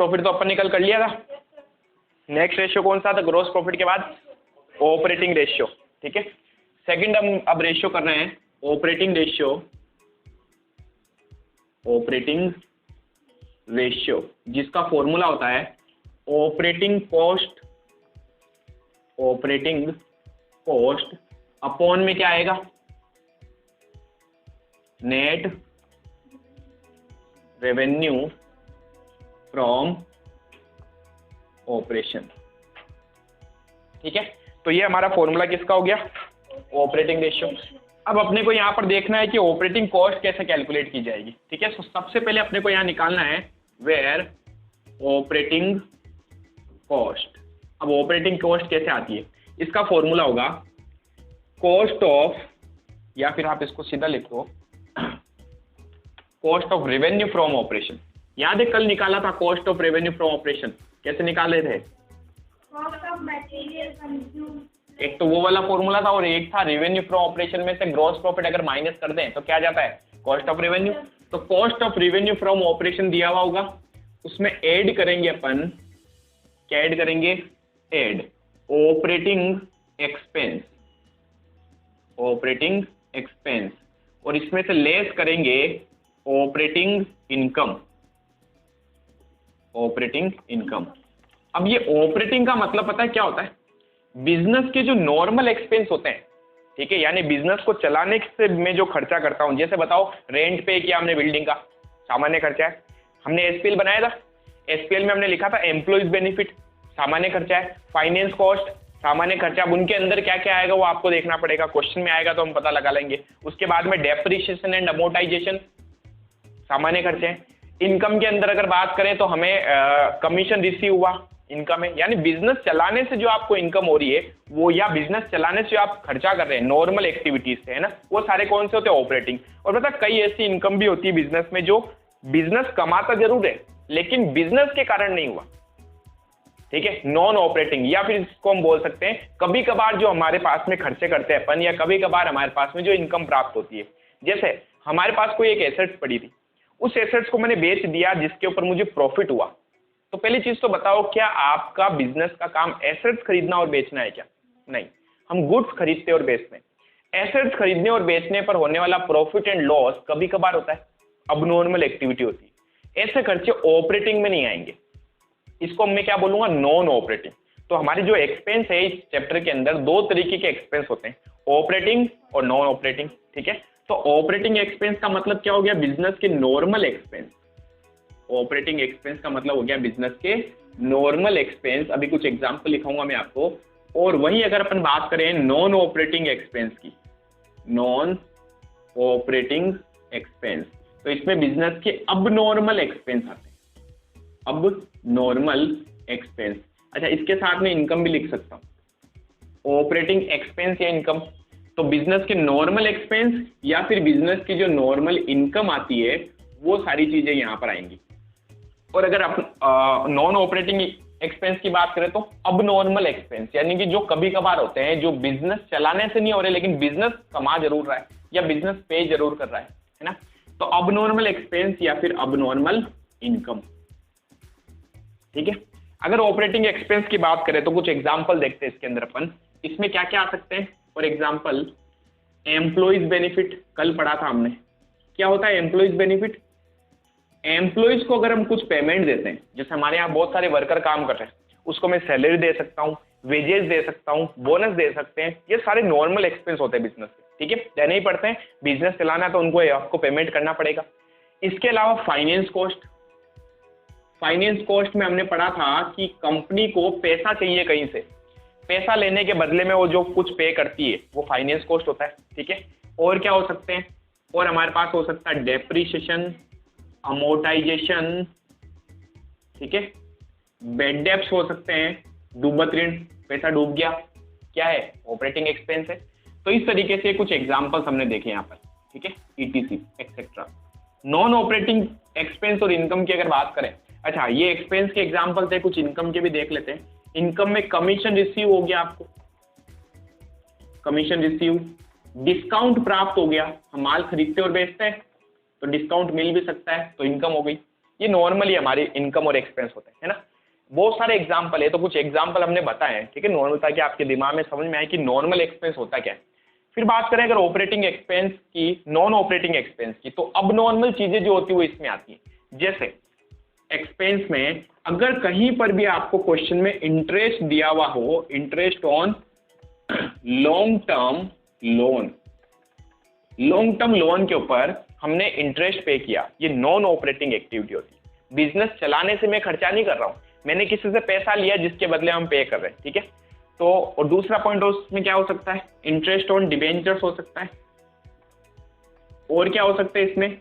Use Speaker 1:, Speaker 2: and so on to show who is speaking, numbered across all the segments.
Speaker 1: Profit तो अपन ने कल कर लिया था। नेक्स्ट रेशियो कौन सा था ग्रॉस प्रॉफिट के बाद? Operating ratio. ठीक है, सेकंड हम अब रेशियो कर रहे हैं ऑपरेटिंग रेशियो। ऑपरेटिंग रेशियो जिसका फॉर्मूला होता है operating cost. Operating cost upon में क्या आएगा? Net revenue from operation. ठीक है, तो ये हमारा फॉर्मूला किसका हो गया? Operating ratio. अब अपने को यहां पर देखना है कि ऑपरेटिंग कॉस्ट कैसे कैलकुलेट की जाएगी। ठीक है, तो सबसे पहले अपने को यहां निकालना है वेयर ऑपरेटिंग कॉस्ट। अब ऑपरेटिंग कॉस्ट कैसे आती है? इसका फॉर्मूला होगा कॉस्ट ऑफ, या फिर आप इसको सीधा लिख दो cost of revenue from operation. याद है कल निकाला था cost of revenue from operation, कैसे निकाले थे? एक तो वो वाला फॉर्मूला था और एक था रेवेन्यू फ्रॉम ऑपरेशन में से ग्रॉस प्रॉफिट अगर माइनस कर दें तो क्या जाता है? Cost of revenue. तो cost of revenue from operation दिया हुआ होगा, उसमें ऐड करेंगे अपन, क्या ऐड करेंगे? Add operating expense. Operating expense, और इसमें से लेस करेंगे ऑपरेटिंग इनकम। Operating income. अब ये ऑपरेटिंग का मतलब पता है क्या होता है? बिजनेस के जो नॉर्मल एक्सपेंस होते हैं, ठीक है, यानी बिजनेस को चलाने से मैं जो खर्चा करता हूं, जैसे बताओ रेंट पे किया हमने बिल्डिंग का, सामान्य खर्चा है। हमने एसपीएल बनाया था, एसपीएल में हमने लिखा था एम्प्लॉइज बेनिफिट, सामान्य खर्चा है। फाइनेंस कॉस्ट, सामान्य खर्चा। अब उनके अंदर क्या क्या आएगा वो आपको देखना पड़ेगा, क्वेश्चन में आएगा तो हम पता लगा लेंगे। उसके बाद में डेप्रिसिएशन एंड अमोर्टाइजेशन, सामान्य खर्चे हैं। इनकम के अंदर अगर बात करें तो हमें कमीशन रिसीव हुआ, इनकम है। यानी बिजनेस चलाने से जो आपको इनकम हो रही है वो, या बिजनेस चलाने से जो आप खर्चा कर रहे हैं नॉर्मल एक्टिविटीज से, है ना, वो सारे कौन से होते हैं? ऑपरेटिंग। और पता कई ऐसी इनकम भी होती है बिजनेस में जो बिजनेस कमाता जरूर है लेकिन बिजनेस के कारण नहीं हुआ। ठीक है, नॉन ऑपरेटिंग, या फिर इसको हम बोल सकते हैं कभी कभार जो हमारे पास में खर्चे करते हैं अपन, या कभी कभार हमारे पास में जो इनकम प्राप्त होती है। जैसे हमारे पास कोई एक एसेट्स पड़ी थी, उस एसेट्स को मैंने बेच दिया जिसके ऊपर मुझे प्रॉफिट हुआ। तो पहली चीज तो बताओ, क्या आपका बिजनेस का काम एसेट्स खरीदना और बेचना है क्या? नहीं, हम गुड्स खरीदते और बेचते हैं। एसेट्स खरीदने और बेचने पर होने वाला प्रॉफिट एंड लॉस कभी कभार होता है, अबनॉर्मल एक्टिविटी होती है। ऐसे खर्चे ऑपरेटिंग में नहीं आएंगे, इसको मैं क्या बोलूंगा? Non operating. तो हमारी जो एक्सपेंस है इस चैप्टर के अंदर दो तरीके के एक्सपेंस होते हैं, ऑपरेटिंग और नॉन ऑपरेटिंग। ठीक है, तो ऑपरेटिंग एक्सपेंस का मतलब क्या हो गया? बिजनेस के नॉर्मल एक्सपेंस। ऑपरेटिंग एक्सपेंस का मतलब हो गया बिजनेस के नॉर्मल एक्सपेंस। अभी कुछ एग्जांपल लिखाऊंगा मैं आपको। और वहीं अगर अपन बात करें नॉन ऑपरेटिंग एक्सपेंस की, नॉन ऑपरेटिंग एक्सपेंस, तो इसमें बिजनेस के अब नॉर्मल एक्सपेंस आते हैं, अब नॉर्मल एक्सपेंस। अच्छा, इसके साथ में इनकम भी लिख सकता हूं, ऑपरेटिंग एक्सपेंस या इनकम। तो बिजनेस के नॉर्मल एक्सपेंस या फिर बिजनेस की जो नॉर्मल इनकम आती है वो सारी चीजें यहां पर आएंगी। और अगर आप नॉन ऑपरेटिंग एक्सपेंस की बात करें तो अब नॉर्मल एक्सपेंस, यानी कि जो कभी कभार होते हैं, जो बिजनेस चलाने से नहीं हो रहे लेकिन बिजनेस कमा जरूर रहा है या बिजनेस पे जरूर कर रहा है ना, तो अब नॉर्मल एक्सपेंस या फिर अब नॉर्मल इनकम। ठीक है, अगर ऑपरेटिंग एक्सपेंस की बात करें तो कुछ एग्जांपल देखते हैं इसके अंदर अपन। इसमें क्या क्या आ सकते हैं? फॉर एग्जांपल एम्प्लॉइज बेनिफिट, कल पढ़ा था हमने। क्या होता है एम्प्लॉइज बेनिफिट? एम्प्लॉइज को अगर हम कुछ पेमेंट देते हैं, जैसे हमारे यहाँ बहुत सारे वर्कर काम कर रहे हैं, उसको मैं सैलरी दे सकता हूँ, वेजेस दे सकता हूँ, बोनस दे सकते हैं, ये सारे नॉर्मल एक्सपेंस होते हैं बिजनेस के। ठीक है, देने ही पड़ते हैं, बिजनेस चलाना है तो उनको आपको पेमेंट करना पड़ेगा। इसके अलावा फाइनेंस कॉस्ट, फाइनेंस कॉस्ट में हमने पढ़ा था कि कंपनी को पैसा चाहिए कहीं से, पैसा लेने के बदले में वो जो कुछ पे करती है वो फाइनेंस कॉस्ट होता है। ठीक है, और क्या हो सकते हैं? और हमारे पास हो सकता है डेप्रिसिएशन, अमोर्टाइजेशन, ठीक है, बेड डेप्स हो सकते हैं, डूबत ऋण, पैसा डूब गया, क्या है? ऑपरेटिंग एक्सपेंस है। तो इस तरीके से कुछ एग्जांपल्स हमने देखे यहाँ पर। ठीक है, etc etcetera. Non operating expense और इनकम की अगर बात करें, अच्छा ये एक्सपेंस के एग्जांपल थे, कुछ इनकम के भी देख लेते हैं। इनकम में कमीशन रिसीव हो गया, आपको कमीशन रिसीव, डिस्काउंट प्राप्त हो गया, हम माल खरीदते और बेचते हैं तो डिस्काउंट मिल भी सकता है, तो इनकम हो गई। ये नॉर्मली हमारी इनकम और एक्सपेंस होते हैं, है ना। बहुत सारे एग्जाम्पल है, तो कुछ एग्जाम्पल हमने बताए हैं, ठीक है, नॉर्मल, ताकि आपके दिमाग में समझ में आए कि नॉर्मल एक्सपेंस होता क्या है। फिर बात करें अगर ऑपरेटिंग एक्सपेंस की, नॉन ऑपरेटिंग एक्सपेंस की, तो अब नॉर्मल चीजें जो होती है वो इसमें आती है। जैसे एक्सपेंस में अगर कहीं पर भी आपको क्वेश्चन में इंटरेस्ट दिया हुआ हो, interest on long term loan, long term loan के ऊपर हमने इंटरेस्ट पे किया, ये नॉन ऑपरेटिंग एक्टिविटी होती है। बिजनेस चलाने से मैं खर्चा नहीं कर रहा हूं, मैंने किसी से पैसा लिया जिसके बदले हम पे कर रहे हैं, ठीक है। तो और दूसरा पॉइंट उसमें क्या हो सकता है, इंटरेस्ट ऑन डिबेंचर्स हो सकता है, और क्या हो सकता है इसमें,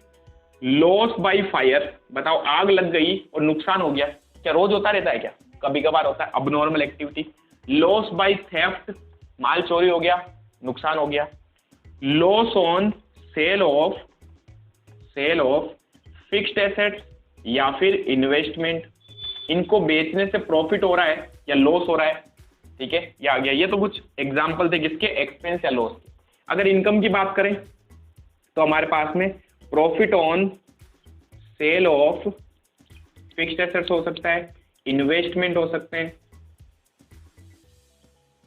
Speaker 1: लॉस बाय फायर। बताओ आग लग गई और नुकसान हो गया, क्या रोज होता रहता है क्या, कभी कभार होता है, abnormal activity. Loss by theft, माल चोरी हो गया, नुकसान हो गया। Loss on sale of fixed assets या फिर इन्वेस्टमेंट, इनको बेचने से प्रॉफिट हो रहा है या लॉस हो रहा है, ठीक है, ये आ गया। ये तो कुछ एग्जांपल थे किसके, एक्सपेंस या लॉस के। अगर इनकम की बात करें तो हमारे पास में profit on sale of fixed assets हो सकता है, इन्वेस्टमेंट हो सकते हैं,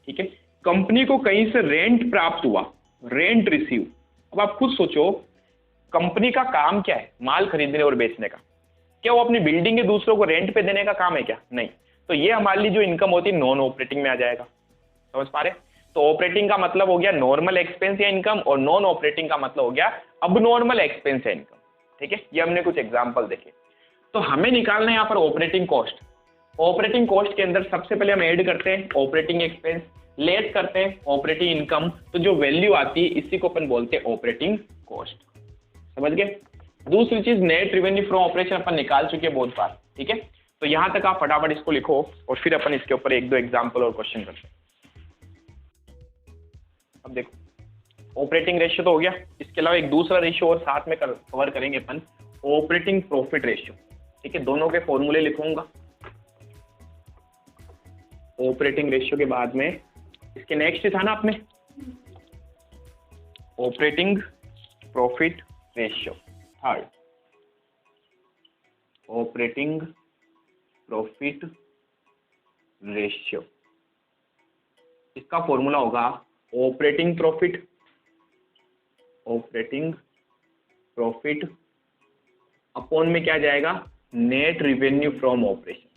Speaker 1: ठीक है। कंपनी को कहीं से रेंट प्राप्त हुआ, रेंट रिसीव। अब आप खुद सोचो, कंपनी का काम क्या है, माल खरीदने और बेचने का, क्या वो अपनी बिल्डिंग दूसरों को रेंट पे देने का काम है क्या, नहीं। तो ये हमारे लिए जो इनकम होती है नॉन ऑपरेटिंग में आ जाएगा, समझ पा रहे। तो ऑपरेटिंग का मतलब हो गया नॉर्मल एक्सपेंस या इनकम, और नॉन ऑपरेटिंग का मतलब हो गया अब नॉर्मल एक्सपेंस या इनकम, ठीक है। ये हमने कुछ एग्जांपल देखे। तो हमें निकालना है यहाँ पर ऑपरेटिंग कॉस्ट। ऑपरेटिंग कॉस्ट के अंदर सबसे पहले हम ऐड करते हैं ऑपरेटिंग एक्सपेंस, लेस करते हैं ऑपरेटिंग इनकम, तो जो वैल्यू आती है इसी को अपन बोलते हैं ऑपरेटिंग कॉस्ट, समझ गए। दूसरी चीज नेट रेवेन्यू फ्रॉम ऑपरेशन अपन निकाल चुके हैं बहुत बार, ठीक है। तो यहां तक आप फटाफट इसको लिखो और फिर अपन इसके ऊपर एक दो एग्जांपल और क्वेश्चन करते हैं। अब देखो ऑपरेटिंग रेशियो तो हो गया, इसके अलावा एक दूसरा रेशियो और साथ में कवर करेंगे अपन, ऑपरेटिंग प्रॉफिट रेशियो, ठीक है। दोनों के फॉर्मूले लिखूंगा, ऑपरेटिंग रेशियो के बाद में इसके नेक्स्ट था ना आपने operating profit ratio, third operating profit ratio, इसका फॉर्मूला होगा ऑपरेटिंग प्रॉफिट अपॉन में क्या जाएगा, नेट रेवेन्यू फ्रॉम ऑपरेशन।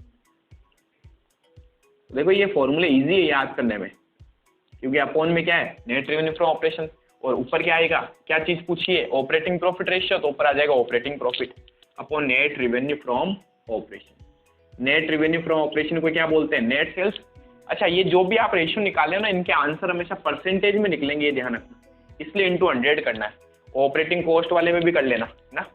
Speaker 1: देखो ये फॉर्मूले इजी है याद करने में, क्योंकि अपॉन में क्या है, नेट रेवेन्यू फ्रॉम ऑपरेशन, और ऊपर क्या आएगा, क्या चीज पूछी है, ऑपरेटिंग प्रॉफिट रेशियो, तो ऊपर आ जाएगा operating profit upon net revenue from operation. Net revenue from operation को क्या बोलते हैं, नेट सेल्स। अच्छा, ये जो भी आप रेशियो निकाले ना, इनके आंसर हमेशा परसेंटेज में निकलेंगे, ये ध्यान रखना, इसलिए इंटू 100 करना है। ऑपरेटिंग कॉस्ट वाले में भी कर लेना ना।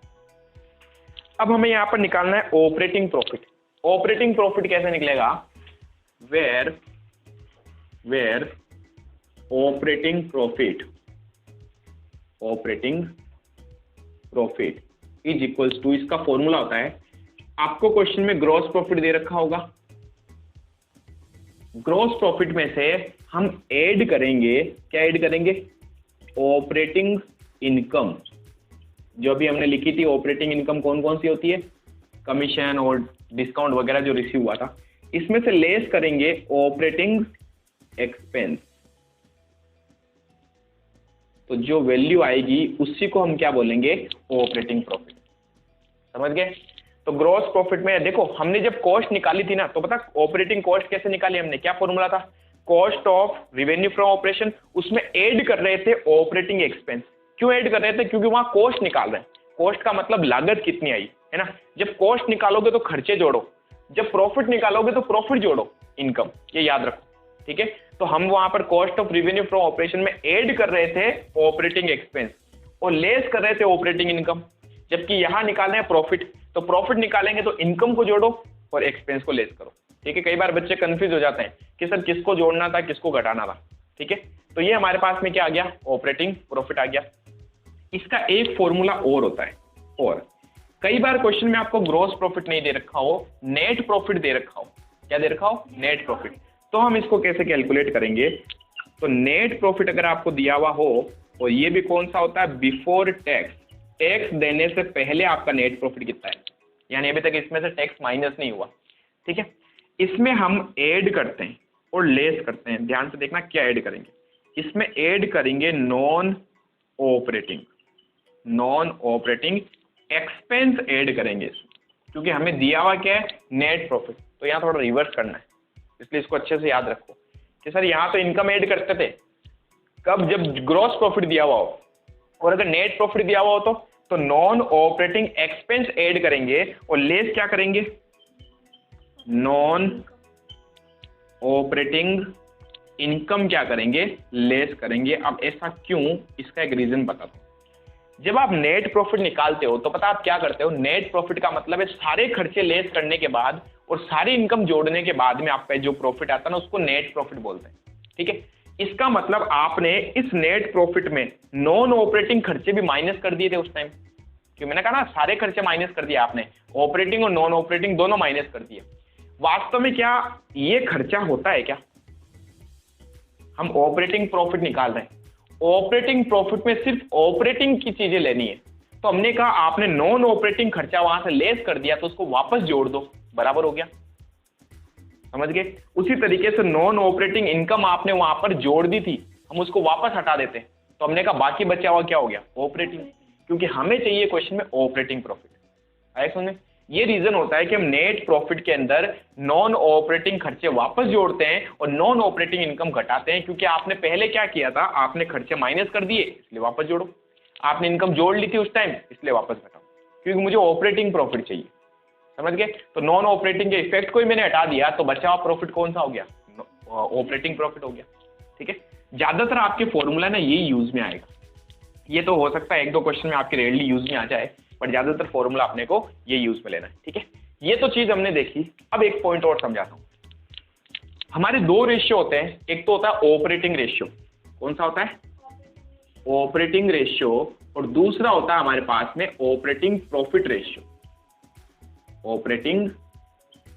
Speaker 1: अब हमें यहाँ पर निकालना है ऑपरेटिंग प्रॉफिट। ऑपरेटिंग प्रॉफिट कैसे निकलेगा, where operating profit is equals to, इसका फॉर्मूला होता है, आपको क्वेश्चन में ग्रॉस प्रॉफिट दे रखा होगा, ग्रॉस प्रॉफिट में से हम ऐड करेंगे, क्या ऐड करेंगे, ऑपरेटिंग इनकम। जो अभी हमने लिखी थी ऑपरेटिंग इनकम कौन कौन सी होती है, कमीशन और डिस्काउंट वगैरह जो रिसीव हुआ था, इसमें से लेस करेंगे ऑपरेटिंग एक्सपेंस। तो जो वैल्यू आएगी उसी को हम क्या बोलेंगे, ऑपरेटिंग प्रॉफिट, समझ गए। तो ग्रॉस प्रॉफिट में देखो, हमने जब कॉस्ट निकाली थी ना, तो पता ऑपरेटिंग कॉस्ट कैसे निकाली हमने, क्या फॉर्मूला था, cost of revenue from operation, उसमें ऐड कर रहे थे ऑपरेटिंग एक्सपेंस। क्यों ऐड कर रहे थे, क्योंकि वहां कॉस्ट निकाल रहे हैं। कॉस्ट का मतलब लागत कितनी आई, है ना। जब कॉस्ट निकालोगे तो खर्चे जोड़ो, जब प्रॉफिट निकालोगे तो प्रॉफिट जोड़ो, इनकम, ये याद रखो, ठीक है। तो हम वहां पर cost of revenue from operation में ऐड कर रहे थे ऑपरेटिंग एक्सपेंस और लेस कर रहे थे ऑपरेटिंग इनकम। जबकि यहां निकालना है प्रॉफिट, तो प्रॉफिट निकालेंगे तो इनकम को जोड़ो और एक्सपेंस को लेस करो, ठीक है। कई बार बच्चे कंफ्यूज हो जाते हैं कि सर किसको जोड़ना था किसको घटाना था, ठीक है। तो ये हमारे पास में क्या आ गया, ऑपरेटिंग प्रॉफिट आ गया। इसका एक फॉर्मूला और होता है, और कई बार क्वेश्चन में आपको ग्रॉस प्रॉफिट नहीं दे रखा हो, नेट प्रॉफिट दे रखा हो, क्या दे रखा हो, नेट प्रॉफिट। तो हम इसको कैसे कैलकुलेट करेंगे, तो नेट प्रॉफिट अगर आपको दिया हुआ हो, और ये भी कौन सा होता है, बिफोर टैक्स, टैक्स देने से पहले आपका नेट प्रॉफिट कितना है, यानी अभी तक इसमें से टैक्स माइनस नहीं हुआ, ठीक है। इसमें हम ऐड करते हैं और लेस करते हैं, ध्यान से देखना क्या ऐड करेंगे, इसमें ऐड करेंगे नॉन ऑपरेटिंग एक्सपेंस ऐड करेंगे, क्योंकि हमें दिया हुआ क्या है, नेट प्रॉफिट। तो यहाँ थोड़ा रिवर्स करना है, इसलिए इसको अच्छे से याद रखो कि सर यहाँ तो इनकम ऐड करते थे कब, जब ग्रॉस प्रॉफिट दिया हुआ हो, और अगर नेट प्रॉफिट दिया हुआ हो तो नॉन ऑपरेटिंग एक्सपेंस ऐड करेंगे और लेस क्या करेंगे, नॉन ऑपरेटिंग इनकम क्या करेंगे, लेस करेंगे। अब ऐसा क्यों, इसका एक रीजन बता दो। जब आप नेट प्रॉफिट निकालते हो तो पता आप क्या करते हो, नेट प्रॉफिट का मतलब है सारे खर्चे लेस करने के बाद और सारी इनकम जोड़ने के बाद में आपका जो प्रॉफिट आता है ना, उसको नेट प्रॉफिट बोलते हैं, ठीक है। इसका मतलब आपने इस नेट प्रॉफिट में नॉन ऑपरेटिंग खर्चे भी माइनस कर दिए थे उस टाइम, क्यों मैंने कहा ना सारे खर्चे माइनस कर दिए आपने, ऑपरेटिंग और नॉन ऑपरेटिंग दोनों माइनस कर दिए। वास्तव में क्या ये खर्चा होता है क्या, हम ऑपरेटिंग प्रॉफिट निकाल रहे हैं, ऑपरेटिंग प्रॉफिट में सिर्फ ऑपरेटिंग की चीजें लेनी है, तो हमने कहा आपने नॉन ऑपरेटिंग खर्चा वहां से लेस कर दिया तो उसको वापस जोड़ दो, बराबर हो गया, समझ गए। उसी तरीके से नॉन ऑपरेटिंग इनकम आपने वहां पर जोड़ दी थी, हम उसको वापस हटा देते हैं, तो हमने कहा बाकी बचा हुआ क्या हो गया, ऑपरेटिंग, क्योंकि हमें चाहिए क्वेश्चन में ऑपरेटिंग प्रॉफिट। आए सुनने, ये रीजन होता है कि हम नेट प्रॉफिट के अंदर नॉन ऑपरेटिंग खर्चे वापस जोड़ते हैं और नॉन ऑपरेटिंग इनकम घटाते हैं, क्योंकि आपने पहले क्या किया था, आपने खर्चे माइनस कर दिए इसलिए वापस जोड़ो, आपने इनकम जोड़ ली थी उस टाइम इसलिए वापस घटाओ, क्योंकि मुझे ऑपरेटिंग प्रॉफिट चाहिए, समझ गए। तो नॉन ऑपरेटिंग के इफेक्ट को ही मैंने हटा दिया, तो बचा हुआ प्रॉफिट कौन सा हो गया, ऑपरेटिंग प्रॉफिट हो गया, ठीक है। ज्यादातर आपके फॉर्मूला ना यही यूज में आएगा, ये तो हो सकता है एक दो क्वेश्चन में आपके रेयरली यूज में आ जाए, पर ज्यादातर फॉर्मूला अपने को ये यूज में लेना है, ठीक है। ये तो चीज हमने देखी। अब एक पॉइंट और समझाता हूं, हमारे दो रेशियो होते हैं, एक तो होता है ऑपरेटिंग रेशियो, कौन सा होता है, ऑपरेटिंग रेशियो, और दूसरा होता है हमारे पास में operating profit ratio, operating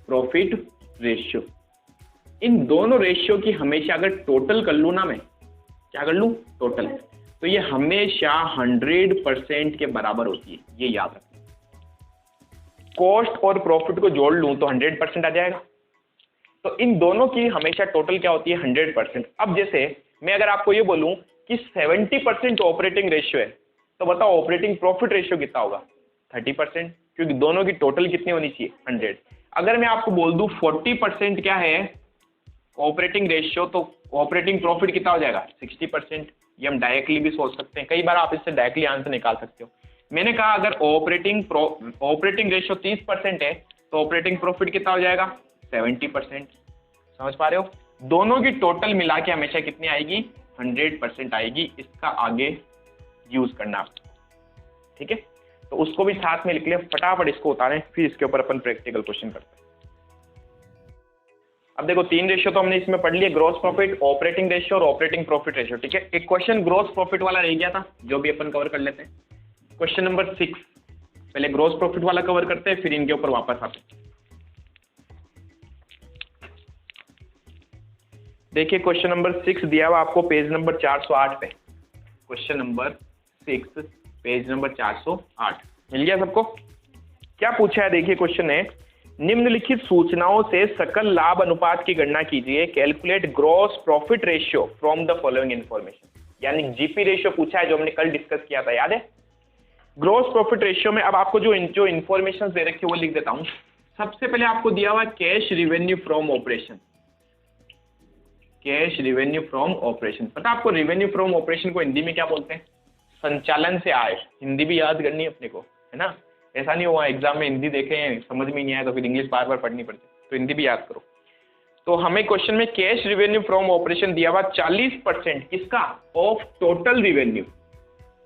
Speaker 1: profit ratio. इन दोनों रेशियो की हमेशा अगर टोटल कर लूं ना, मैं क्या कर लूं, टोटल, तो ये हमेशा 100% के बराबर होती है, ये याद रखना। कॉस्ट और प्रॉफिट को जोड़ लूं तो 100% आ जाएगा, तो इन दोनों की हमेशा टोटल क्या होती है, 100%। अब जैसे मैं अगर आपको ये बोलूं कि 70% ऑपरेटिंग रेशियो है, तो बताओ ऑपरेटिंग प्रॉफिट रेशियो कितना होगा, 30%, क्योंकि दोनों की टोटल कितनी होनी चाहिए, 100। अगर मैं आपको बोल दूं 40% क्या है ऑपरेटिंग रेशियो, तो ऑपरेटिंग प्रॉफिट कितना हो जाएगा, 60%। ये हम डायरेक्टली भी सोच सकते हैं, कई बार आप इससे डायरेक्टली आंसर निकाल सकते हो। मैंने कहा अगर ऑपरेटिंग रेशियो 30% है तो ऑपरेटिंग प्रॉफिट कितना हो जाएगा, 70%। समझ पा रहे हो, दोनों की टोटल मिला के हमेशा कितनी आएगी, 100% आएगी। इसका आगे यूज करना, ठीक है। तो उसको भी साथ में लिख लिया, फटाफट इसको उतारें, फिर इसके ऊपर अपन प्रैक्टिकल क्वेश्चन करते हैं। अब देखो 3 रेशियो तो हमने इसमें पढ़ लिए, ग्रॉस प्रॉफिट, ऑपरेटिंग रेशियो और ऑपरेटिंग प्रॉफिट रेशियो, ठीक है। एक क्वेश्चन ग्रॉस प्रॉफिट वाला रह गया था, जो भी अपन कवर कर लेते हैं। क्वेश्चन नंबर 6, पहले ग्रॉस प्रॉफिट वाला कवर करते हैं, फिर इनके ऊपर वापस आते हैं। देखिए क्वेश्चन नंबर 6 दिया हुआ आपको पेज नंबर 408 पे, क्वेश्चन नंबर 6 पेज नंबर 408, मिल गया सबको। क्या पूछा है, देखिए क्वेश्चन है, निम्नलिखित सूचनाओं से सकल लाभ अनुपात की गणना कीजिए, calculate gross profit ratio from the following information, यानी जीपी रेशियो पूछा है, जो हमने कल डिस्कस किया था, याद है। ग्रॉस प्रॉफिट रेशियो में अब आपको जो इंफॉर्मेशन दे रखी है वो लिख देता हूं। सबसे पहले आपको दिया हुआ cash revenue from operation, cash revenue from operation. पता आपको रिवेन्यू फ्रॉम ऑपरेशन को हिंदी में क्या बोलते हैं, संचालन से आय। हिंदी भी याद करनी है अपने को, है ना, ऐसा नहीं हुआ एग्जाम में हिंदी देखें समझ में नहीं आया तो फिर इंग्लिश बार बार पढ़नी पड़ती, तो हिंदी भी याद करो। तो हमें क्वेश्चन में कैश रिवेन्यू फ्रॉम ऑपरेशन दिया हुआ 40% किसका, of total revenue,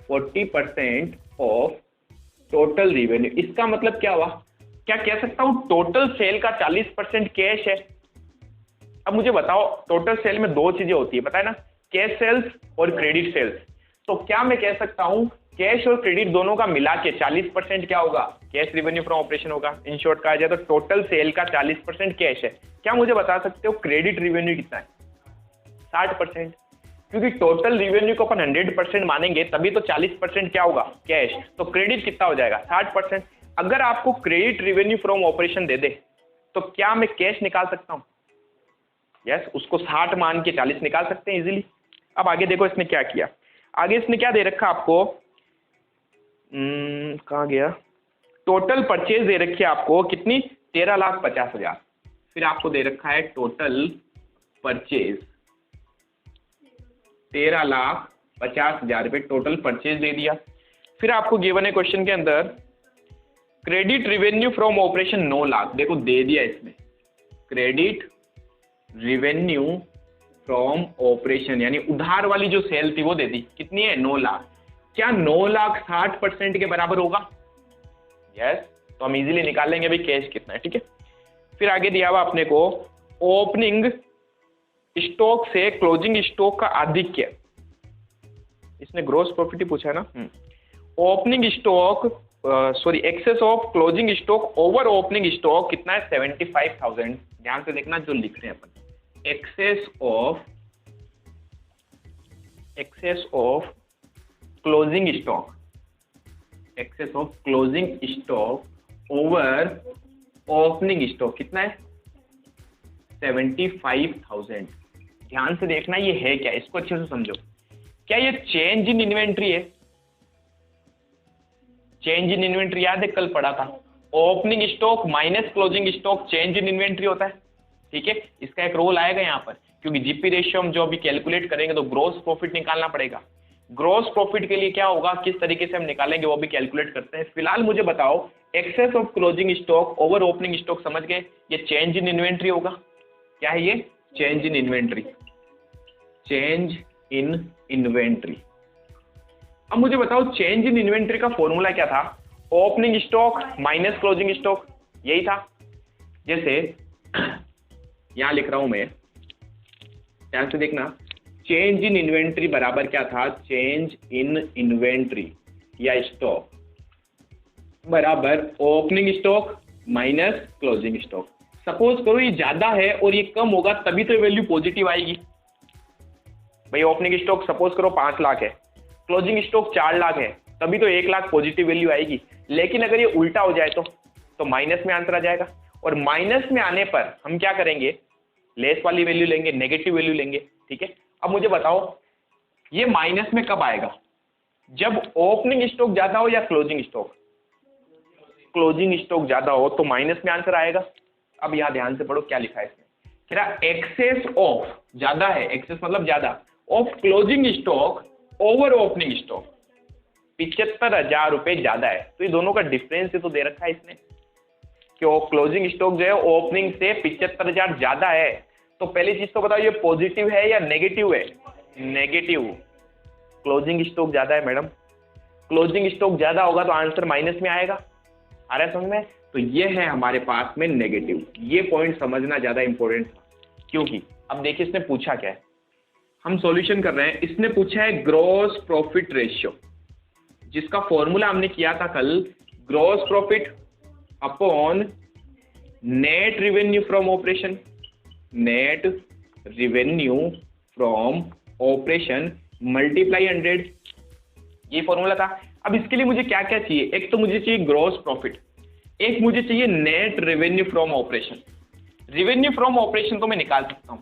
Speaker 1: 40% of total revenue. इसका मतलब क्या हुआ, क्या कह सकता हूं टोटल सेल का 40% कैश है। अब मुझे बताओ टोटल सेल में दो चीजें होती है, पता है ना, कैश सेल्स और क्रेडिट सेल्स। तो क्या मैं कह सकता हूं कैश और क्रेडिट दोनों का मिला के 40% क्या होगा, कैश रिवेन्यू फ्रॉम ऑपरेशन होगा। इन शॉर्ट कहा जाए तो टोटल सेल का 40% कैश है। क्या मुझे बता सकते हो क्रेडिट रिवेन्यू कितना है, 60%, क्योंकि टोटल रिवेन्यू को अपन 100% मानेंगे तभी तो 40% क्या होगा, कैश। तो क्रेडिट कितना हो जाएगा, 60%। अगर आपको क्रेडिट रेवेन्यू फ्रॉम ऑपरेशन दे दे तो क्या मैं कैश निकाल सकता हूं? यस, उसको 60 मान के 40 निकाल सकते हैं इजीली। अब आगे देखो इसने क्या किया। आगे इसने क्या दे रखा आपको, कहाँ गया, टोटल परचेज दे रखी है आपको कितनी, 13,50,000। फिर आपको दे रखा है टोटल परचेज 13,50,000 रुपये टोटल परचेज दे दिया। फिर आपको गिवन है क्वेश्चन के अंदर credit revenue from operation 9 lakh, देखो दे दिया इसमें क्रेडिट रेवेन्यू फ्रॉम ऑपरेशन, यानी उधार वाली जो सेल थी वो दे दी, कितनी है, 9 लाख। क्या 9 लाख 60% के बराबर होगा? यस, तो हम इजीली निकाल लेंगे भाई कैश कितना है, ठीक है। फिर आगे दिया हुआ अपने को ओपनिंग स्टॉक से क्लोजिंग स्टॉक का आधिक्य, इसने ग्रोस प्रॉफिट ही पूछा है ना। Opening stock excess of closing stock over opening stock कितना है, 75,000। ध्यान से देखना जो लिख रहे हैं अपन, excess of closing stock, excess of closing stock over opening stock कितना है, 75,000। ध्यान से देखना ये है क्या, इसको अच्छे से समझो। क्या ये चेंज इन इन्वेंट्री है? चेंज इन इन्वेंट्री याद है कल पढ़ा था, opening stock minus closing stock change in inventory होता है, ठीक है। इसका एक रोल आएगा यहाँ पर, क्योंकि जीपी रेशियो हम जो अभी कैलकुलेट करेंगे तो ग्रोस प्रॉफिट निकालना पड़ेगा। ग्रोस प्रॉफिट के लिए क्या होगा, किस तरीके से हम निकालेंगे वो भी कैलकुलेट करते हैं। फिलहाल मुझे बताओ excess of closing stock over opening stock, समझ गए, ये चेंज इन इन्वेंट्री होगा। क्या है ये, change in inventory, change in inventory. अब मुझे बताओ चेंज इन इन्वेंट्री का फॉर्मूला क्या था, opening stock minus closing stock, यही था। जैसे यहां लिख रहा हूं मैं, ध्यान से देखना, चेंज इन इन्वेंट्री बराबर क्या था, चेंज इन इन्वेंट्री या स्टॉक बराबर opening stock minus closing stock. Suppose करो ये ज्यादा है और ये कम होगा तभी तो वैल्यू पॉजिटिव आएगी। भाई ओपनिंग स्टॉक सपोज करो 5 लाख है, क्लोजिंग स्टॉक 4 लाख है, तभी तो 1 लाख पॉजिटिव वैल्यू आएगी। लेकिन अगर ये उल्टा हो जाए तो माइनस में आंसर आ जाएगा, और माइनस में आने पर हम क्या करेंगे, लेस वाली वैल्यू लेंगे, नेगेटिव वैल्यू लेंगे, ठीक है। अब मुझे बताओ ये माइनस में कब आएगा, जब ओपनिंग स्टॉक ज्यादा हो या क्लोजिंग स्टॉक, क्लोजिंग स्टॉक ज्यादा हो तो माइनस में आंसर आएगा। अब यहां ध्यान से पढ़ो क्या लिखा है इसमें, कह एक्सेस ऑफ, ज्यादा है, एक्सेस मतलब ज्यादा, of closing stock over opening stock 75,000 रुपए ज्यादा है। तो ये दोनों का डिफरेंस तो दे रखा है इसने, कि क्लोजिंग स्टॉक जो है ओपनिंग से 75,000 ज्यादा है। तो पहली चीज तो बताओ ये पॉजिटिव है या नेगेटिव है, नेगेटिव। क्लोजिंग स्टॉक ज्यादा है मैडम, क्लोजिंग स्टॉक ज्यादा होगा तो आंसर माइनस में आएगा, आ रहा है समझ में। तो ये है हमारे पास में नेगेटिव, ये पॉइंट समझना ज्यादा इंपॉर्टेंट था, क्योंकि अब देखिए इसने पूछा क्या है, हम सॉल्यूशन कर रहे हैं। इसने पूछा है ग्रॉस प्रॉफिट रेशियो, जिसका फॉर्मूला हमने किया था कल, gross profit upon net revenue from operation, net revenue from operation multiply 100, ये फॉर्मूला था। अब इसके लिए मुझे क्या क्या चाहिए, एक तो मुझे चाहिए ग्रॉस प्रॉफिट, एक मुझे चाहिए net revenue from operation. Revenue from operation तो मैं निकाल सकता हूं,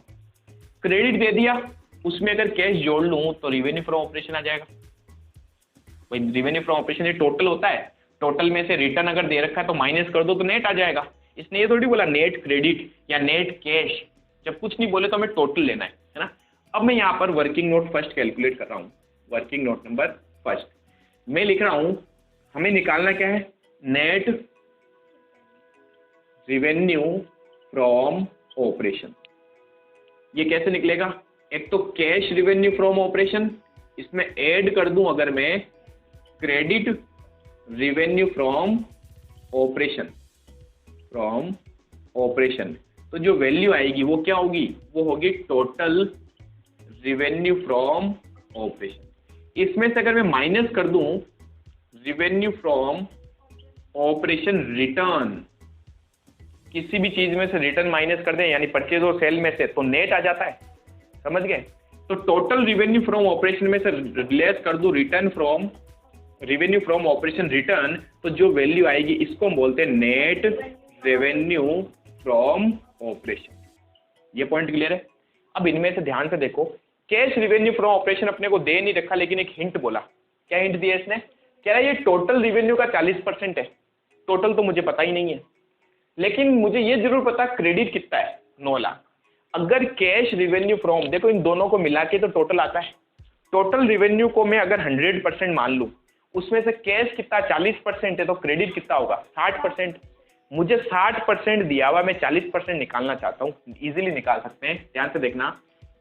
Speaker 1: क्रेडिट दे दिया, उसमें अगर कैश जोड़ लूं तो रेवेन्यू फ्रॉम ऑपरेशन आ जाएगा। भाई रेवेन्यू फ्रॉम ऑपरेशन ये टोटल होता है, टोटल में से रिटर्न अगर दे रखा है तो माइनस कर दो तो नेट आ जाएगा। इसने ये थोड़ी बोला नेट क्रेडिट या नेट कैश, जब कुछ नहीं बोले तो हमें टोटल लेना है ना। अब मैं यहाँ पर वर्किंग नोट फर्स्ट कैलकुलेट कर रहा हूँ, वर्किंग नोट नंबर फर्स्ट मैं लिख रहा हूँ, हमें निकालना क्या है, नेट रेवेन्यू फ्रॉम ऑपरेशन। ये कैसे निकलेगा, एक तो कैश रेवेन्यू फ्रॉम ऑपरेशन, इसमें ऐड कर दूं अगर मैं credit revenue from operation, from operation, तो जो वैल्यू आएगी वो क्या होगी, वो होगी टोटल रेवेन्यू फ्रॉम ऑपरेशन। इसमें से अगर मैं माइनस कर दूं रेवेन्यू फ्रॉम ऑपरेशन रिटर्न, किसी भी चीज में से रिटर्न माइनस कर दें यानी परचेज और सेल में से, तो नेट आ जाता है, समझ गए। तो टोटल रेवेन्यू फ्रॉम ऑपरेशन में से लेस कर दूं return from revenue from operation return, तो जो वैल्यू आएगी इसको हम बोलते हैं नेट रेवेन्यू फ्रॉम ऑपरेशन। ये पॉइंट क्लियर है? अब इनमें से ध्यान से देखो, कैश रेवेन्यू फ्रॉम ऑपरेशन अपने को दे नहीं रखा, लेकिन एक हिंट बोला। क्या हिंट दिया इसने? कह रहा है ये टोटल रेवेन्यू का 40% है। टोटल तो मुझे पता ही नहीं है, लेकिन मुझे ये जरूर पता क्रेडिट कितना है, 9 लाख। अगर कैश रेवेन्यू फ्रॉम, देखो इन दोनों को मिला के तो टोटल आता है। टोटल रेवेन्यू को मैं अगर 100% मान लूं, उसमें से कैश कितना 40% है, तो क्रेडिट कितना होगा 60%। मुझे 60% दिया हुआ, मैं 40% निकालना चाहता हूँ, इजीली निकाल सकते हैं। ध्यान से देखना,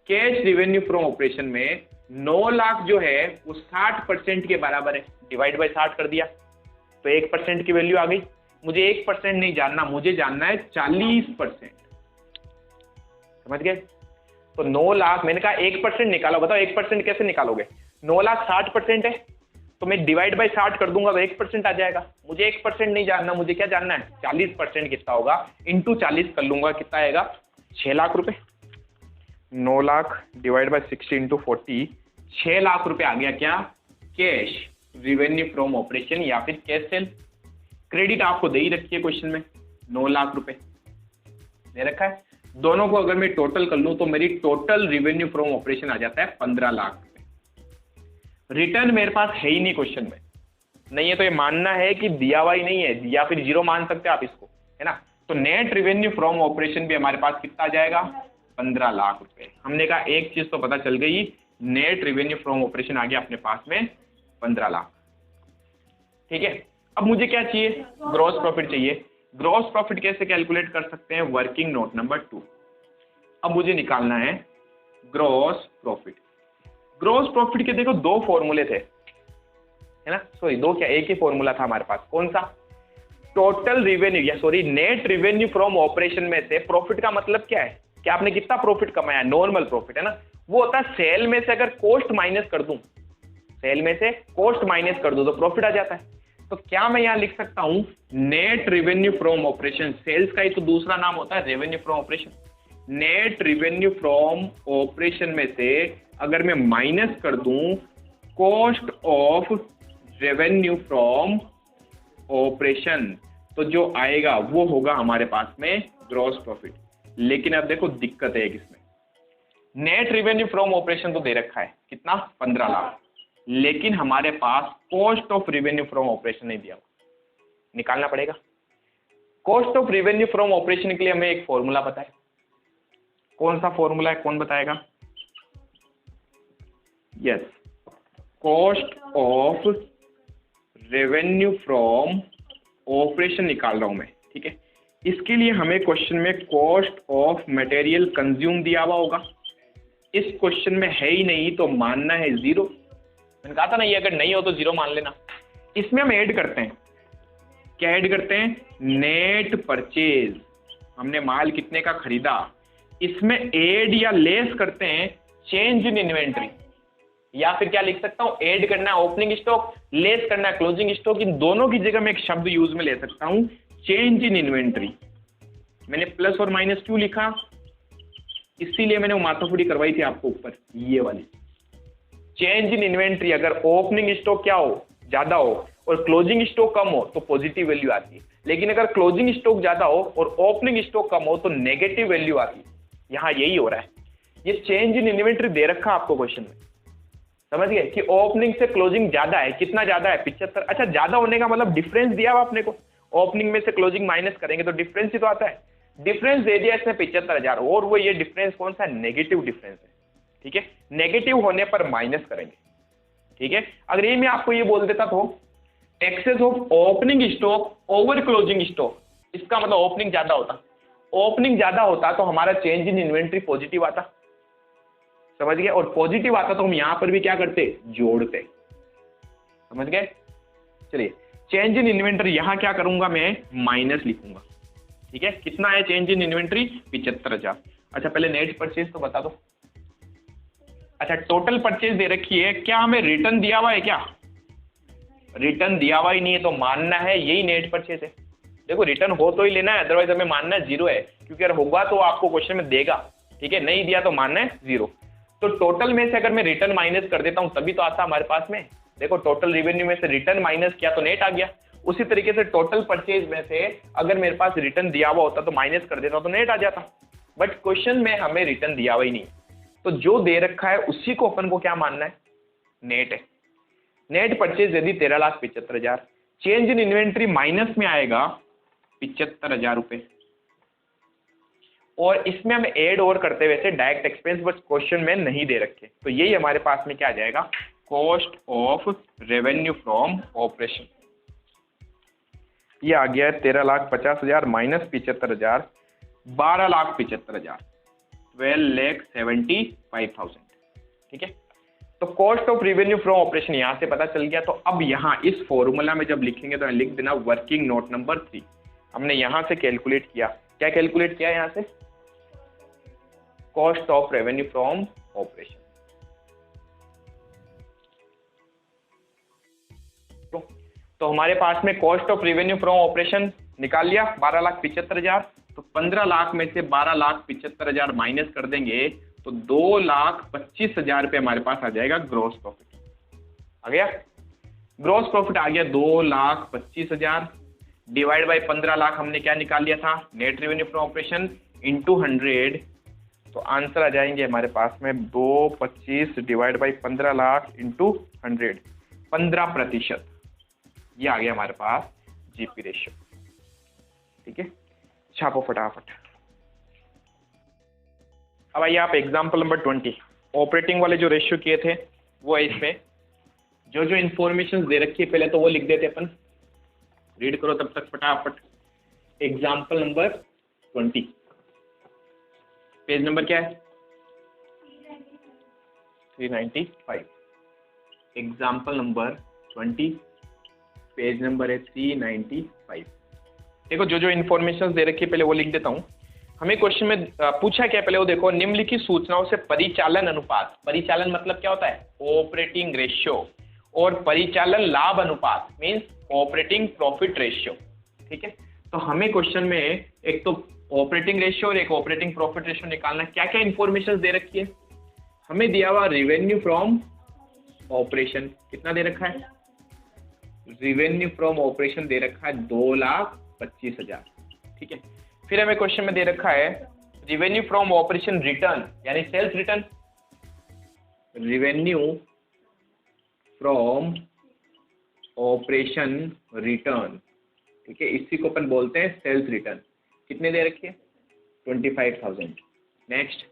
Speaker 1: कैश रेवेन्यू फ्रॉम ऑपरेशन में 9 लाख जो है वो 60% के बराबर है, डिवाइड बाय 60 कर दिया तो 1% की वैल्यू आ गई। मुझे 1% नहीं जानना, मुझे जानना है 40%। समझ गए? तो 9 लाख, मैंने कहा 1% निकालो। बताओ 1% कैसे निकालोगे? 9 लाख 60% है, तो मैं डिवाइड बाय 60 कर दूंगा तो 1% आ जाएगा। मुझे 1% नहीं जानना, मुझे क्या जानना है 40% कितना होगा, इंटू 40 कर लूंगा, कितना आएगा 6 लाख रुपए। 9 lakh divide by 60 into 40, 6 lakh रुपए आ गया क्या, कैश रेवेन्यू फ्रॉम ऑपरेशन या फिर कैश सेल। क्रेडिट आपको दे ही रखी है क्वेश्चन में, 9 लाख रुपए दे रखा है। दोनों को अगर मैं टोटल कर लूं तो मेरी टोटल रेवेन्यू फ्रॉम ऑपरेशन आ जाता है 15 लाख रुपए। रिटर्न मेरे पास है ही नहीं क्वेश्चन में, नहीं है तो ये मानना है कि दिया हुआ ही नहीं है, या फिर जीरो मान सकते हैं आप इसको, है ना। तो नेट रेवेन्यू फ्रॉम ऑपरेशन भी हमारे पास कितना आ जाएगा, 15 लाख रुपए। हमने कहा एक चीज तो पता चल गई, नेट रेवेन्यू फ्रॉम ऑपरेशन आ गया अपने पास में 15 लाख। ठीक है, अब मुझे क्या चाहिए, ग्रॉस प्रॉफिट चाहिए। ग्रॉस प्रॉफिट कैसे कैलकुलेट कर सकते हैं, वर्किंग नोट नंबर 2। अब मुझे निकालना है ग्रॉस प्रॉफिट। ग्रॉस प्रॉफिट के देखो 2 फॉर्मूले थे, है ना, सॉरी 2 क्या, एक ही फॉर्मूला था हमारे पास। कौन सा, टोटल रेवेन्यू या sorry net revenue from operation में से प्रॉफिट का मतलब क्या है कि आपने कितना प्रॉफिट कमाया, नॉर्मल प्रॉफिट, है ना। वो होता है सेल में से अगर कॉस्ट माइनस कर दूं, सेल में से कॉस्ट माइनस कर दूं तो प्रॉफिट आ जाता है। तो क्या मैं यहां लिख सकता हूं net revenue from operation, sales का ही तो दूसरा नाम होता है revenue from operation. Net revenue from operation में से अगर मैं माइनस कर दूं cost of revenue from operation, तो जो आएगा वो होगा हमारे पास में ग्रॉस प्रॉफिट। लेकिन अब देखो दिक्कत है इसमें, नेट रेवेन्यू फ्रॉम ऑपरेशन तो दे रखा है कितना, 15 लाख, लेकिन हमारे पास cost of revenue from operation नहीं दिया, निकालना पड़ेगा। Cost of revenue from operation के लिए हमें एक फॉर्मूला पता है। कौन सा फॉर्मूला है, कौन बताएगा? Yes, cost of revenue from operation निकाल रहा हूं मैं, ठीक है। इसके लिए हमें क्वेश्चन में कॉस्ट ऑफ मटेरियल कंज्यूम दिया हुआ होगा। इस क्वेश्चन में है ही नहीं तो मानना है 0। मैंने कहा था ना, ये अगर नहीं हो तो 0 मान लेना। इसमें हम ऐड करते हैं, क्या ऐड करते हैं, नेट परचेज। हमने माल कितने का खरीदा, इसमें ऐड या लेस करते हैं चेंज इन इन्वेंट्री, या फिर क्या लिख सकता हूं, ऐड करना है ओपनिंग स्टॉक, लेस करना है क्लोजिंग स्टॉक। इन दोनों की जगह मैं एक शब्द यूज में ले सकता हूं, चेंज इन इन्वेंट्री। मैंने प्लस और माइनस क्यों लिखा, इसीलिए मैंने वो माथाफुड़ी करवाई थी आपको ऊपर, ये वाली। चेंज इन इन्वेंट्री, अगर ओपनिंग स्टॉक क्या हो, ज्यादा हो और क्लोजिंग स्टॉक कम हो तो पॉजिटिव वैल्यू आती है, लेकिन अगर क्लोजिंग स्टॉक ज्यादा हो और ओपनिंग स्टॉक कम हो तो नेगेटिव वैल्यू आती है। यहां यही हो रहा है, ये चेंज इन इन्वेंट्री दे रखा आपको क्वेश्चन में, समझ गए कि ओपनिंग से क्लोजिंग ज्यादा है। कितना ज्यादा है, 75। अच्छा, ज्यादा होने का मतलब डिफरेंस दिया हुआ अपने को, ओपनिंग में से क्लोजिंग माइनस करेंगे तो डिफरेंस ही तो आता है। डिफरेंस दे दिया इसने 75,000, और वो ये डिफरेंस कौन सा, नेगेटिव डिफरेंस है, ठीक है। नेगेटिव होने पर माइनस करेंगे, ठीक है। अगर ये मैं आपको ये बोल देता तो excess of opening stock over closing stock, इसका मतलब ओपनिंग ज्यादा होता, ओपनिंग ज्यादा होता तो हमारा चेंज इन इन्वेंट्री पॉजिटिव आता, समझ गए। और पॉजिटिव आता तो हम यहां पर भी क्या करते, जोड़ते, समझ गए। चलिए, चेंज इन इन्वेंट्री यहां क्या करूंगा मैं, माइनस लिखूंगा, ठीक है। कितना है चेंज इन इन्वेंट्री, 75,000। अच्छा, पहले नेट परचेज तो बता दो। अच्छा, टोटल परचेज दे रखी है, क्या हमें रिटर्न दिया हुआ है, क्या रिटर्न दिया हुआ ही नहीं है तो मानना है यही नेट परचेज है। देखो, रिटर्न हो तो ही लेना है, अदरवाइज हमें मानना है 0 है, क्योंकि अगर होगा तो आपको क्वेश्चन में देगा, ठीक है। नहीं दिया तो मानना है 0। तो टोटल में से अगर मैं रिटर्न माइनस कर देता हूं तभी तो आता हमारे पास में देखो टोटल रेवेन्यू में से रिटर्न माइनस किया तो नेट आ गया। उसी तरीके से टोटल परचेज में से अगर मेरे पास रिटर्न दिया हुआ होता तो माइनस कर देता तो नेट आ जाता, बट क्वेश्चन में हमें रिटर्न दिया हुआ ही नहीं, तो जो दे रखा है उसी को अपन को क्या मानना है, नेट है। नेट परचेज यदि 13,75,000, चेंज इन इन्वेंट्री माइनस में आएगा 75,000 रुपए, और इसमें हम ऐड और करते हुए से डायरेक्ट एक्सपेंस बस क्वेश्चन में नहीं दे रखे, तो यही हमारे पास में क्या आ जाएगा, cost of revenue from operation. ये आ गया 13,50,000 माइनस 75,000, 12,75,000, 12,75,000। ठीक है, तो cost of revenue from operation यहां से पता चल गया। तो अब यहां इस फॉर्मूला में जब लिखेंगे तो लिख देना वर्किंग नोट नंबर 3। हमने यहां से कैलकुलेट किया, क्या कैलकुलेट किया यहां से, cost of revenue from operation. तो हमारे पास में cost of revenue from operation निकाल लिया 12,75,000, तो 15 लाख में से 12,75,000 माइनस कर देंगे तो 2,25,000 रुपये हमारे पास आ जाएगा ग्रॉस प्रॉफिट। आ गया ग्रॉस प्रॉफिट, आ गया 2,25,000 डिवाइड बाई 15 लाख, हमने क्या निकाल लिया था, net revenue from operation into 100, तो आंसर आ जाएंगे हमारे पास में 225 डिवाइड बाई 15 लाख इंटू 100, 15%। ये आ गया हमारे पास जीपी रेशियो। ठीक है, छापो फटाफट। अब आइए आप एग्जाम्पल नंबर 20, ऑपरेटिंग वाले जो रेशियो किए थे वो है, इसमें जो जो इंफॉर्मेशन दे रखी है पहले तो वो लिख देते अपन, रीड करो तब तक फटाफट। एग्जाम्पल नंबर 20, पेज नंबर क्या है, 395। एग्जाम्पल नंबर 20, पेज नंबर है 395। देखो जो जो इंफॉर्मेशन दे रखी है पहले वो लिख देता हूं। हमें क्वेश्चन में पूछा क्या, पहले वो देखो, निम्नलिखित सूचनाओं से परिचालन अनुपात, परिचालन मतलब क्या होता है, ऑपरेटिंग रेशियो, और परिचालन लाभ अनुपात मींस ऑपरेटिंग प्रॉफिट रेशियो। ठीक है, तो हमें क्वेश्चन में एक तो ऑपरेटिंग रेशियो और एक ऑपरेटिंग प्रॉफिट रेशियो निकालना। क्या क्या इंफॉर्मेशन दे रखी है, हमें दिया हुआ रेवेन्यू फ्रॉम ऑपरेशन कितना दे रखा है, रेवेन्यू फ्रॉम ऑपरेशन दे रखा है 2,25,000। ठीक है, फिर हमें क्वेश्चन में दे रखा है रेवेन्यू फ्रॉम ऑपरेशन रिटर्न यानी sales return, revenue from operation return. ठीक है, इसी को अपन बोलते हैं सेल्स रिटर्न, कितने दे रखी है, 25,000। Next,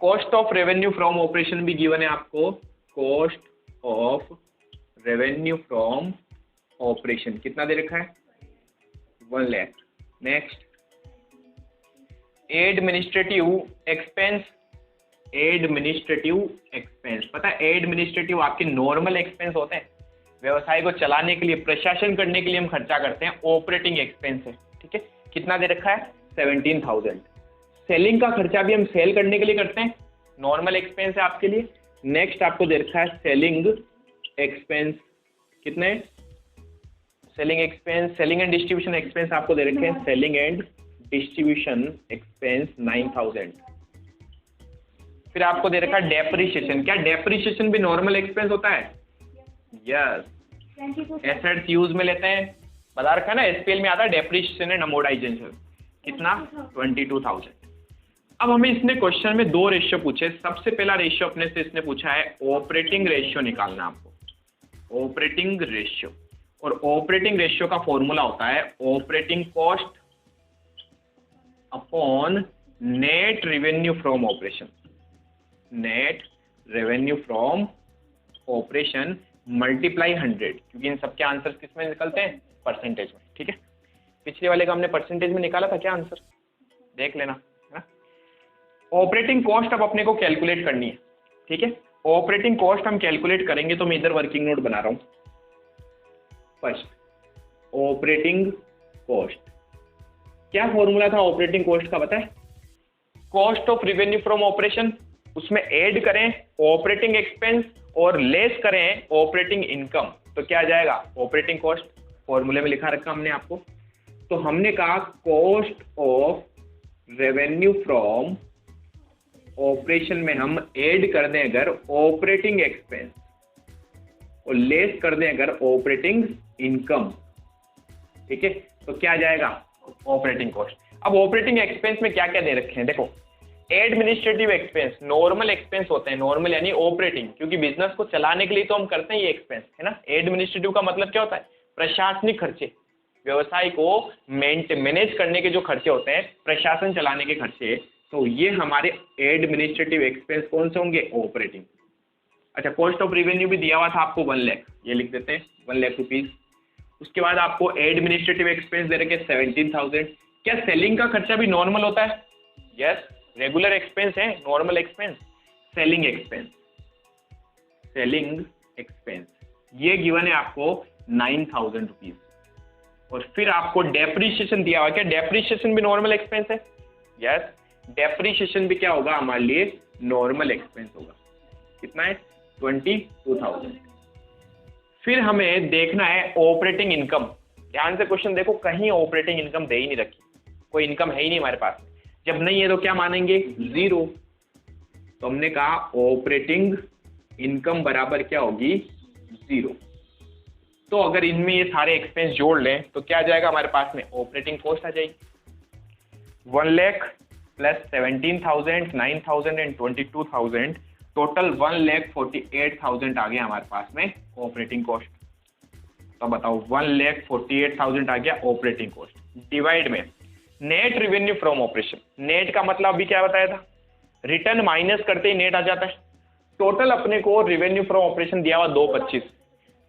Speaker 1: cost of revenue from operation भी गिवन है आपको, cost of revenue from operation कितना दे रखा है, 1 lakh. Next, administrative expense, administrative expense, पता है एडमिनिस्ट्रेटिव आपके नॉर्मल एक्सपेंस होते हैं, व्यवसाय को चलाने के लिए, प्रशासन करने के लिए हम खर्चा करते हैं, ऑपरेटिंग एक्सपेंस है। ठीक है, कितना दे रखा है, 17,000। सेलिंग का खर्चा भी हम सेल करने के लिए करते हैं, नॉर्मल एक्सपेंस है आपके लिए। नेक्स्ट आपको दे रखा है सेलिंग एक्सपेंस, कितने, selling expense, selling and distribution expense आपको दे रखे हैं, सेलिंग एंड डिस्ट्रीब्यूशन एक्सपेंस 9,000। फिर आपको दे रखा है डेप्रिसिएशन, क्या डेप्रिसिएशन भी नॉर्मल एक्सपेंस होता है, यस, एसेट्स यूज में लेते हैं, बता रखा है ना, एसपीएल में आता है डेप्रिसिएशन एंड अमोर्टाइजेशन, कितना, 22,000। अब हमें इसने क्वेश्चन में 2 रेशियो पूछे। सबसे पहला रेशियो अपने से इसने पूछा है ऑपरेटिंग रेशियो निकालना आपको, ऑपरेटिंग रेशियो, और ऑपरेटिंग रेशियो का फॉर्मूला होता है operating cost upon net revenue from operation, net revenue from operation multiply 100, क्योंकि इन सबके आंसर किस में निकलते हैं, परसेंटेज में। ठीक है, पिछले वाले का हमने परसेंटेज में निकाला था, क्या आंसर देख लेना है ना। ऑपरेटिंग कॉस्ट अब अपने को कैलकुलेट करनी है। ठीक है, ऑपरेटिंग कॉस्ट हम कैलकुलेट करेंगे, तो मैं इधर वर्किंग नोट बना रहा हूं। फर्स्ट, ऑपरेटिंग कॉस्ट, क्या फॉर्मूला था ऑपरेटिंग कॉस्ट का, पता है, cost of revenue from operation, उसमें ऐड करें ऑपरेटिंग एक्सपेंस और लेस करें ऑपरेटिंग इनकम, तो क्या आ जाएगा, ऑपरेटिंग कॉस्ट। फॉर्मूले में लिखा रखा हमने आपको, तो हमने कहा cost of revenue from operation में हम ऐड कर दें अगर ऑपरेटिंग एक्सपेंस, और लेस कर दें अगर ऑपरेटिंग इनकम, ठीक है, तो क्या आ जाएगा ऑपरेटिंग कॉस्ट। अब ऑपरेटिंग एक्सपेंस में क्या क्या दे रखे हैं देखो, एडमिनिस्ट्रेटिव एक्सपेंस, नॉर्मल एक्सपेंस होते हैं, नॉर्मल यानी ऑपरेटिंग, क्योंकि बिजनेस को चलाने के लिए तो हम करते हैं ये एक्सपेंस, है ना। एडमिनिस्ट्रेटिव का मतलब क्या होता है, प्रशासनिक खर्चे, व्यवसाय को मैनेज करने के जो खर्चे होते हैं, प्रशासन चलाने के खर्चे, तो ये हमारे एडमिनिस्ट्रेटिव एक्सपेंस कौन से होंगे, ऑपरेटिंग। अच्छा, कॉस्ट ऑफ रेवेन्यू भी दिया हुआ था आपको 1 लाख, ये लिख देते हैं 1 लाख रुपीज। उसके बाद आपको एडमिनिस्ट्रेटिव एक्सपेंस दे रखे 17,000। क्या सेलिंग का खर्चा भी नॉर्मल होता है, यस, रेगुलर एक्सपेंस है, normal expense, selling expense, selling expense ये गिवन है आपको 9,000 रुपीज। और फिर आपको डेप्रीशिएशन दिया हुआ, क्या डेप्रीशिएशन भी नॉर्मल एक्सपेंस है, यस, डेप्रीशिएशन भी क्या होगा हमारे लिए नॉर्मल एक्सपेंस होगा। कितना है 22,000। फिर हमें देखना है ऑपरेटिंग इनकम। ध्यान से क्वेश्चन देखो, कहीं ऑपरेटिंग इनकम दे ही नहीं रखी, कोई इनकम है ही नहीं हमारे पास। जब नहीं है तो क्या मानेंगे, जीरो। तो हमने कहा ऑपरेटिंग इनकम बराबर क्या होगी, जीरो। तो अगर इनमें ये सारे एक्सपेंस जोड़ लें तो क्या आ जाएगा हमारे पास में, ऑपरेटिंग कॉस्ट आ जाएगी 1 लाख प्लस 17,000, 9,000 एंड 22,000, टोटल 1,48,000 आ गया हमारे पास में ऑपरेटिंग कॉस्ट। तो बताओ 1,48,000 आ गया ऑपरेटिंग कॉस्ट, डिवाइड में net revenue from operation. Net का मतलब अभी क्या बताया था, रिटर्न माइनस करते ही नेट आ जाता है। टोटल अपने को रेवेन्यू फ्रॉम ऑपरेशन दिया हुआ 225,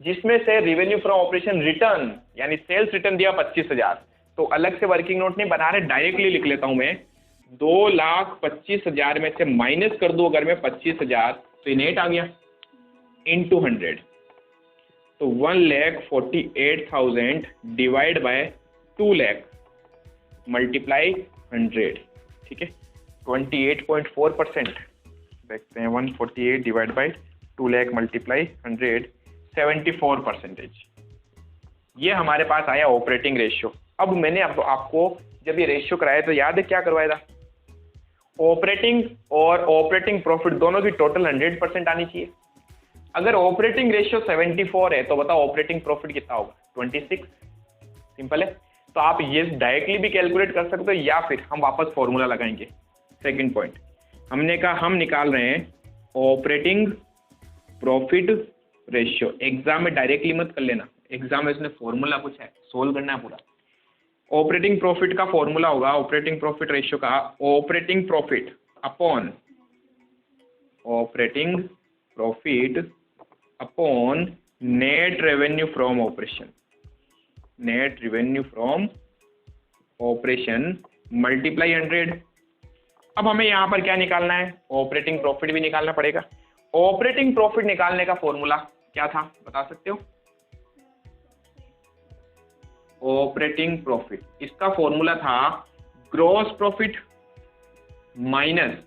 Speaker 1: जिसमें से रेवेन्यू फ्रॉम ऑपरेशन रिटर्न यानी सेल्स रिटर्न दिया 25,000। तो अलग से वर्किंग नोट नहीं बना रहे, डायरेक्टली लिख लेता हूं मैं, 2,25,000 में से माइनस कर दूं अगर मैं 25,000, तो नेट आ गया इनटू 100। तो 1,48,000 डिवाइड बाय 2 लाख मल्टीप्लाई 100, ठीक है, 28.4%। देखते हैं 148 डिवाइड बाय 2 लाख मल्टीप्लाई 100, 74%। ये हमारे पास आया ऑपरेटिंग रेशियो। अब मैंने आपको जब ये रेशियो कराया तो याद है क्या करवाया था, ऑपरेटिंग और ऑपरेटिंग प्रॉफिट दोनों की टोटल 100% आनी चाहिए। अगर ऑपरेटिंग रेशियो 74 है तो बताओ ऑपरेटिंग प्रॉफिट कितना होगा, 26। सिंपल है। तो आप ये डायरेक्टली भी कैलकुलेट कर सकते हो या फिर हम वापस फॉर्मूला लगाएंगे। सेकंड पॉइंट, हमने कहा हम निकाल रहे हैं ऑपरेटिंग प्रॉफिट रेशियो। एग्जाम में डायरेक्टली मत कर लेना, एग्जाम में इसने फॉर्मूला कुछ है, सोल्व करना है पूरा। ऑपरेटिंग प्रॉफिट का फॉर्मूला होगा, ऑपरेटिंग प्रॉफिट रेशियो का, operating profit upon operating profit upon net revenue from operation, net revenue from operation multiply 100। अब हमें यहां पर क्या निकालना है, ऑपरेटिंग प्रॉफिट भी निकालना पड़ेगा। ऑपरेटिंग प्रॉफिट निकालने का फॉर्मूला क्या था बता सकते हो, ऑपरेटिंग प्रॉफिट, इसका फॉर्मूला था gross profit minus,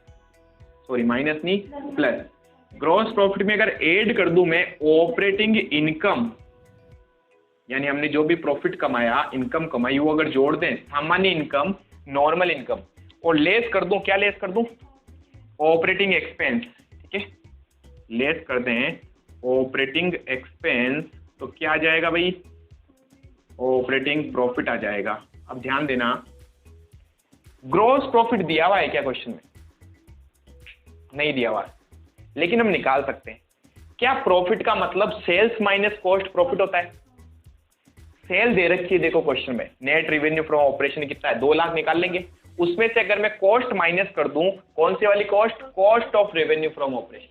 Speaker 1: sorry minus नहीं प्लस, ग्रॉस प्रॉफिट में अगर ऐड कर दूं मैं ऑपरेटिंग इनकम, यानी हमने जो भी प्रॉफिट कमाया, इनकम कमाई, वो अगर जोड़ दें सामान्य इनकम, नॉर्मल इनकम, और लेस कर दूं, क्या लेस कर दूं, ऑपरेटिंग एक्सपेंस, ठीक है, लेस कर दें ऑपरेटिंग एक्सपेंस, तो क्या आ जाएगा भाई, ऑपरेटिंग प्रॉफिट आ जाएगा। अब ध्यान देना, ग्रॉस प्रॉफिट दिया हुआ है क्या क्वेश्चन में, नहीं दिया हुआ, लेकिन हम निकाल सकते हैं। क्या प्रॉफिट का मतलब सेल्स माइनस कॉस्ट प्रॉफिट होता है, सेल दे रखी है देखो क्वेश्चन में, नेट रेवेन्यू फ्रॉम ऑपरेशन कितना है, 2 लाख निकाल लेंगे, उसमें से अगर मैं कॉस्ट माइनस कर दूं, कौन सी वाली cost, cost of revenue from operation,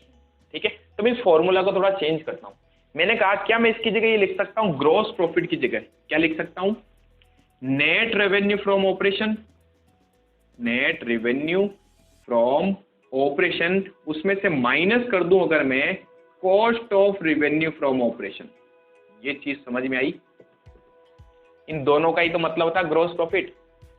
Speaker 1: ठीक है। तो मैं इस फॉर्मूला को थोड़ा चेंज करता हूं, मैंने कहा क्या मैं इसकी जगह ये लिख सकता हूं, ग्रॉस प्रॉफिट की जगह क्या लिख सकता हूं, net revenue from operation, net revenue from operation, उसमें से माइनस कर दूं अगर मैं cost of revenue from operation. ये चीज समझ में आई, इन दोनों का ही तो मतलब होता है ग्रॉस प्रॉफिट।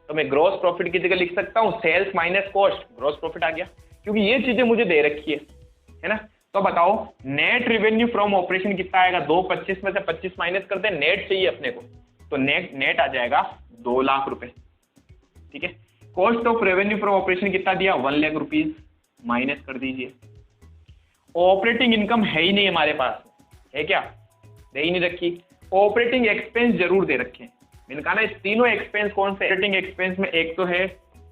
Speaker 1: तो मैं ग्रॉस प्रॉफिट की जगह लिख सकता हूं sales minus cost, gross profit आ गया, क्योंकि ये चीजें मुझे दे रखी है ना। तो बताओ नेट रेवेन्यू फ्रॉम ऑपरेशन कितना आएगा, 225 में से 25 माइनस कर दे, नेट चाहिए अपने को, तो नेट आ जाएगा 2 लाख रुपए, ठीक है। Cost of revenue from operation कितना दिया, 1 लाख रुपीज, माइनस कर दीजिए। ऑपरेटिंग इनकम है ही नहीं हमारे पास, है क्या, दे ही नहीं रखी। ऑपरेटिंग एक्सपेंस जरूर दे रखे हैं। मैंने कहा ना, इस तीनों एक्सपेंस कौन से ऑपरेटिंग एक्सपेंस में, एक तो है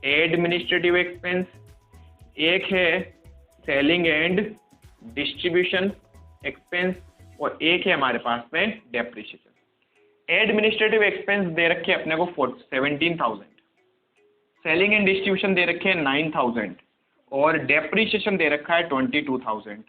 Speaker 1: एडमिनिस्ट्रेटिव एक्सपेंस, एक है सेलिंग एंड डिस्ट्रीब्यूशन एक्सपेंस, और एक है हमारे पास में डेप्रिसिएशन। एडमिनिस्ट्रेटिव एक्सपेंस दे रखे अपने को 17,000, सेलिंग एंड डिस्ट्रीब्यूशन दे रखे हैं 9,000, और डेप्रिसिएशन दे रखा है 22,000।